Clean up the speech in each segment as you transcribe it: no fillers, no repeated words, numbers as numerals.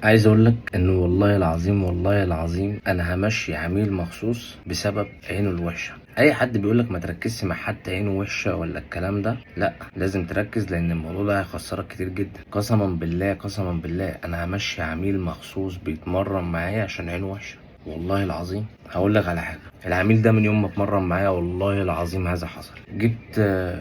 عايز اقول لك انه والله العظيم والله العظيم انا همشي عميل مخصوص بسبب عينه الوحشه. اي حد بيقولك ما تركزش مع حد عينه وحشه ولا الكلام ده، لا لازم تركز، لان الموضوع ده هيخسرك كتير جدا. قسما بالله قسما بالله انا همشي عميل مخصوص بيتمرن معايا عشان عينه وحشه. والله العظيم هقول لك على حاجه، العميل ده من يوم ما اتمرن معايا والله العظيم هذا حصل. جبت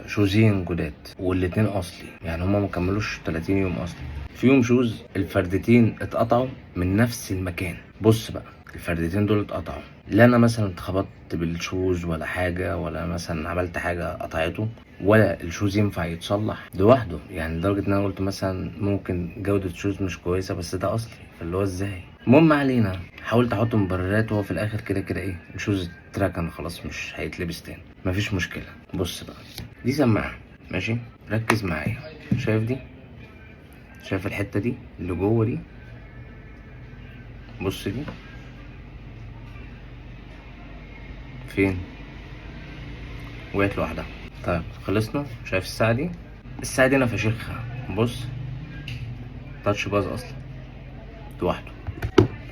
شوزين جداد والاتنين اصلي، يعني هما ما كملوش 30 يوم اصلي. في يوم شوز الفردتين اتقطعوا من نفس المكان. بص بقى، الفردتين دول اتقطعوا، لا انا مثلا اتخبطت بالشوز ولا حاجه، ولا مثلا عملت حاجه قطعته، ولا الشوز ينفع يتصلح لوحده. يعني لدرجه ان انا قلت مثلا ممكن جوده الشوز مش كويسه، بس ده اصلي، فاللي هو ازاي؟ المهم علينا، حاولت احط مبررات، وهو في الاخر كده كده ايه، الشوز اتركن خلاص مش هيتلبس تاني، مفيش مشكله. بص بقى، دي سماعه ماشي، ركز معايا. شايف دي؟ شايف الحته دي اللي جوه دي؟ بص دي فين؟ وقعت لوحدها. طيب خلصنا. شايف الساعه دي؟ الساعه دي انا فشخها. بص، تاتش باز اصلا لوحده،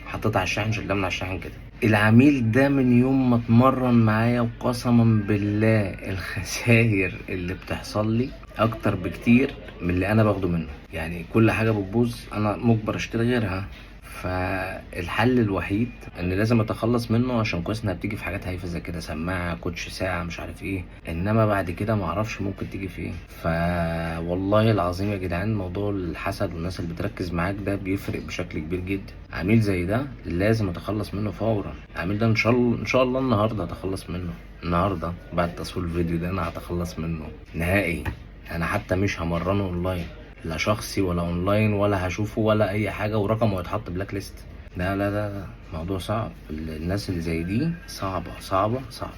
حطيتها على الشاحن، شلتها من على الشاحن كده. العميل ده من يوم ما اتمرن معايا وقسما بالله الخسائر اللي بتحصل لي اكتر بكتير من اللي انا باخده منه. يعني كل حاجه بتبوظ انا مجبر اشتري غيرها. فالحل الوحيد ان لازم اتخلص منه، عشان كويس انها بتيجي في حاجات هايفه زي كده، سماعه، كوتش، ساعه، مش عارف ايه، انما بعد كده معرفش ممكن تيجي في ايه. فوالله العظيم يا جدعان، موضوع الحسد والناس اللي بتركز معاك ده بيفرق بشكل كبير جدا. عميل زي ده لازم اتخلص منه فورا. العميل ده ان شاء الله ان شاء الله النهارده اتخلص منه، النهارده بعد تصوير الفيديو ده انا هتخلص منه نهائي. انا حتى مش همرنه اونلاين، لا شخصي ولا اونلاين، ولا هشوفه ولا اي حاجه، ورقمه هيتحط بلاك ليست. لا لا لا لا، موضوع صعب. الناس اللي زي دي صعبه صعبه صعبه.